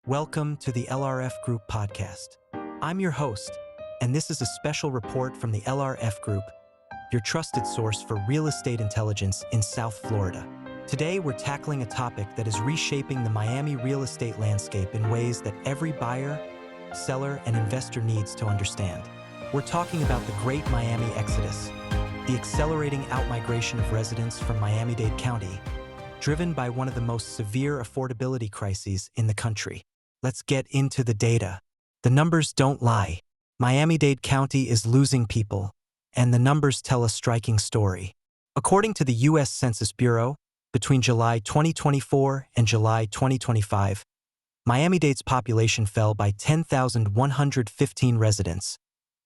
Welcome to the LRF Group podcast. I'm your host, and this is a special report from the LRF Group, your trusted source for real estate intelligence in South Florida. Today, we're tackling a topic that is reshaping the Miami real estate landscape in ways that every buyer, seller, and investor needs to understand. We're talking about the Great Miami Exodus, the accelerating outmigration of residents from Miami-Dade County, driven by one of the most severe affordability crises in the country. Let's get into the data. The numbers don't lie. Miami-Dade County is losing people, and the numbers tell a striking story. According to the U.S. Census Bureau, between July 2024 and July 2025, Miami-Dade's population fell by 10,115 residents,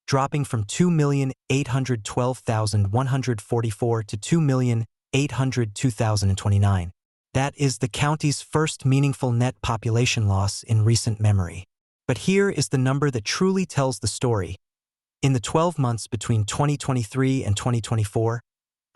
dropping from 2,812,144 to 2,802,029. That is the county's first meaningful net population loss in recent memory. But here is the number that truly tells the story. In the 12 months between 2023 and 2024,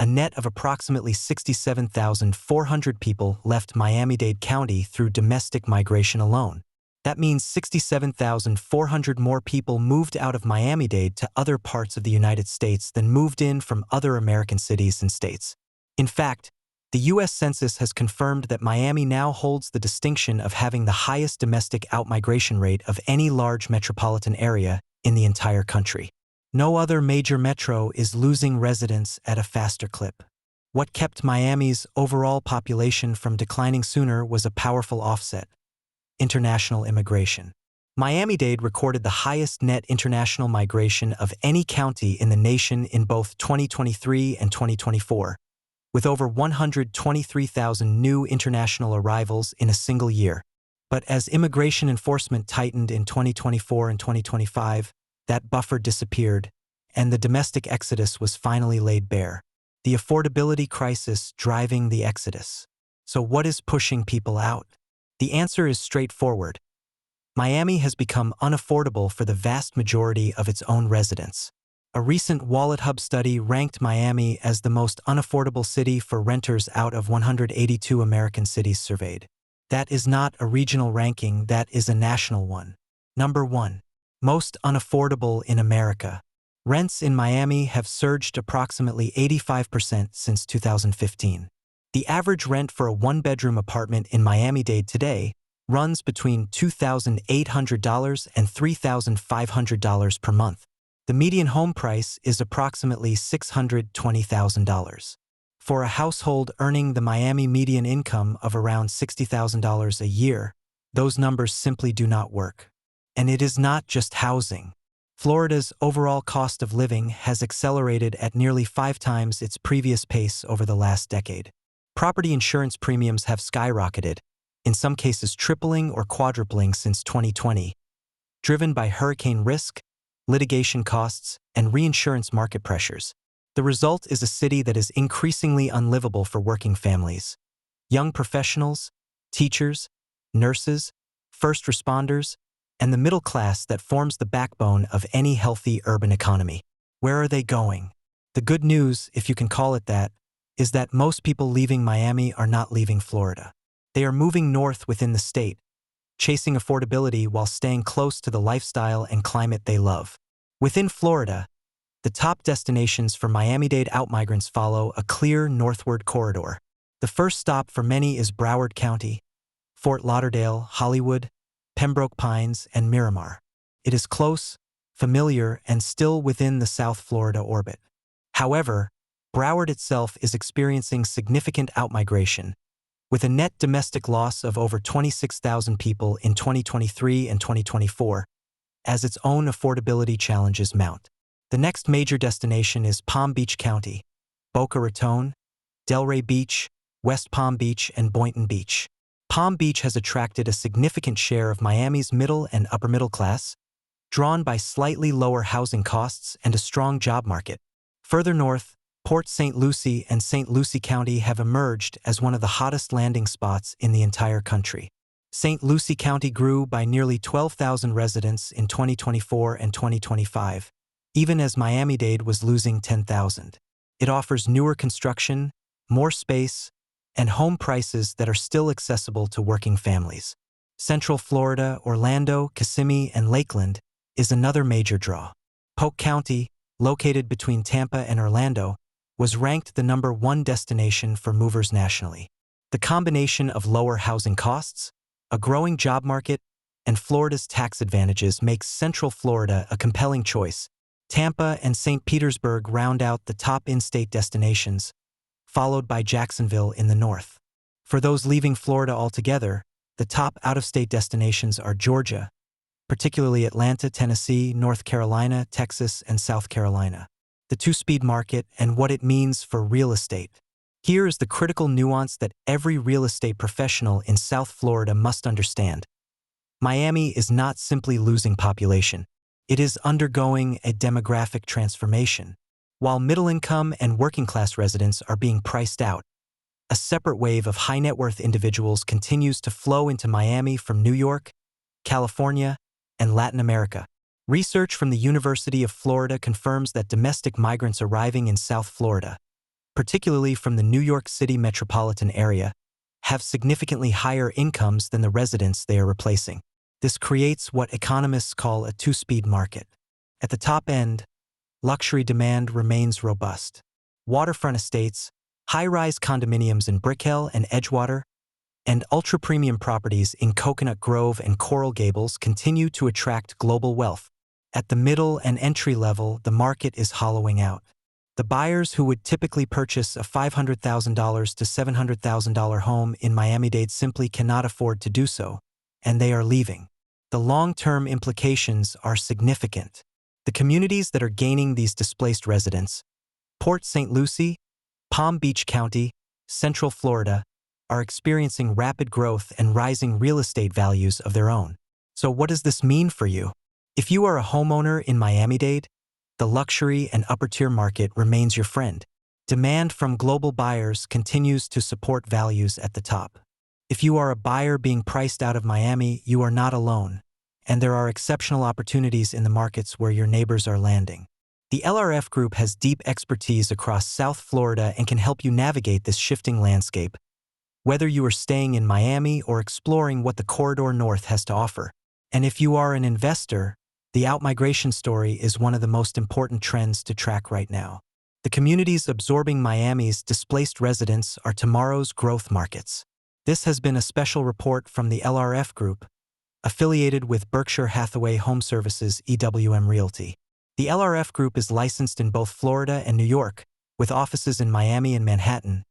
a net of approximately 67,400 people left Miami-Dade County through domestic migration alone. That means 67,400 more people moved out of Miami-Dade to other parts of the United States than moved in from other American cities and states. In fact, the U.S. Census has confirmed that Miami now holds the distinction of having the highest domestic outmigration rate of any large metropolitan area in the entire country. No other major metro is losing residents at a faster clip. What kept Miami's overall population from declining sooner was a powerful offset: international immigration. Miami-Dade recorded the highest net international migration of any county in the nation in both 2023 and 2024. With over 123,000 new international arrivals in a single year. But as immigration enforcement tightened in 2024 and 2025, that buffer disappeared, and the domestic exodus was finally laid bare. The affordability crisis driving the exodus. So what is pushing people out? The answer is straightforward. Miami has become unaffordable for the vast majority of its own residents. A recent WalletHub study ranked Miami as the most unaffordable city for renters out of 182 American cities surveyed. That is not a regional ranking, that is a national one. Number 1. Most unaffordable in America. Rents in Miami have surged approximately 85% since 2015. The average rent for a one-bedroom apartment in Miami-Dade today runs between $2,800 and $3,500 per month. The median home price is approximately $620,000. For a household earning the Miami median income of around $60,000 a year, those numbers simply do not work. And it is not just housing. Florida's overall cost of living has accelerated at nearly 5 times its previous pace over the last decade. Property insurance premiums have skyrocketed, in some cases tripling or quadrupling since 2020, driven by hurricane risk, litigation costs, and reinsurance market pressures. The result is a city that is increasingly unlivable for working families. Young professionals, teachers, nurses, first responders, and the middle class that forms the backbone of any healthy urban economy. Where are they going? The good news, if you can call it that, is that most people leaving Miami are not leaving Florida. They are moving north within the state, chasing affordability while staying close to the lifestyle and climate they love. Within Florida, the top destinations for Miami-Dade outmigrants follow a clear northward corridor. The first stop for many is Broward County, Fort Lauderdale, Hollywood, Pembroke Pines, and Miramar. It is close, familiar, and still within the South Florida orbit. However, Broward itself is experiencing significant outmigration, with a net domestic loss of over 26,000 people in 2023 and 2024, as its own affordability challenges mount. The next major destination is Palm Beach County, Boca Raton, Delray Beach, West Palm Beach, and Boynton Beach. Palm Beach has attracted a significant share of Miami's middle and upper middle class, drawn by slightly lower housing costs and a strong job market. Further north, Port St. Lucie and St. Lucie County have emerged as one of the hottest landing spots in the entire country. St. Lucie County grew by nearly 12,000 residents in 2024 and 2025, even as Miami-Dade was losing 10,000. It offers newer construction, more space, and home prices that are still accessible to working families. Central Florida, Orlando, Kissimmee, and Lakeland is another major draw. Polk County, located between Tampa and Orlando, was ranked the #1 destination for movers nationally. The combination of lower housing costs, a growing job market, and Florida's tax advantages makes Central Florida a compelling choice. Tampa and St. Petersburg round out the top in-state destinations, followed by Jacksonville in the north. For those leaving Florida altogether, the top out-of-state destinations are Georgia, particularly Atlanta, Tennessee, North Carolina, Texas, and South Carolina. The two-speed market and what it means for real estate. Here is the critical nuance that every real estate professional in South Florida must understand. Miami is not simply losing population. It is undergoing a demographic transformation. While middle-income and working-class residents are being priced out, a separate wave of high-net-worth individuals continues to flow into Miami from New York, California, and Latin America. Research from the University of Florida confirms that domestic migrants arriving in South Florida, particularly from the New York City metropolitan area, have significantly higher incomes than the residents they are replacing. This creates what economists call a two-speed market. At the top end, luxury demand remains robust. Waterfront estates, high-rise condominiums in Brickell and Edgewater, and ultra-premium properties in Coconut Grove and Coral Gables continue to attract global wealth. At the middle and entry level, the market is hollowing out. The buyers who would typically purchase a $500,000 to $700,000 home in Miami-Dade simply cannot afford to do so, and they are leaving. The long-term implications are significant. The communities that are gaining these displaced residents, Port St. Lucie, Palm Beach County, Central Florida, are experiencing rapid growth and rising real estate values of their own. So what does this mean for you? If you are a homeowner in Miami-Dade, the luxury and upper-tier market remains your friend. Demand from global buyers continues to support values at the top. If you are a buyer being priced out of Miami, you are not alone, and there are exceptional opportunities in the markets where your neighbors are landing. The LRF Group has deep expertise across South Florida and can help you navigate this shifting landscape, whether you are staying in Miami or exploring what the Corridor North has to offer. And if you are an investor, the outmigration story is one of the most important trends to track right now. The communities absorbing Miami's displaced residents are tomorrow's growth markets. This has been a special report from the LRF Group, affiliated with Berkshire Hathaway Home Services EWM Realty. The LRF Group is licensed in both Florida and New York, with offices in Miami and Manhattan,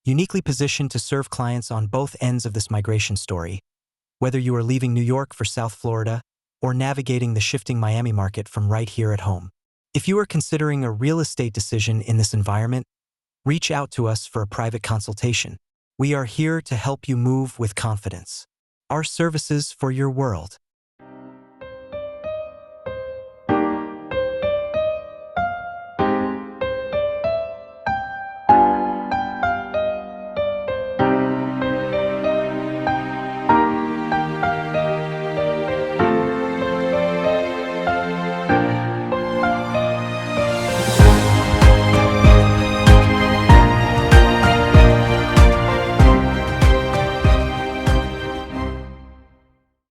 uniquely positioned to serve clients on both ends of this migration story, whether you are leaving New York for South Florida or navigating the shifting Miami market from right here at home. If you are considering a real estate decision in this environment, reach out to us for a private consultation. We are here to help you move with confidence. Our services for your world.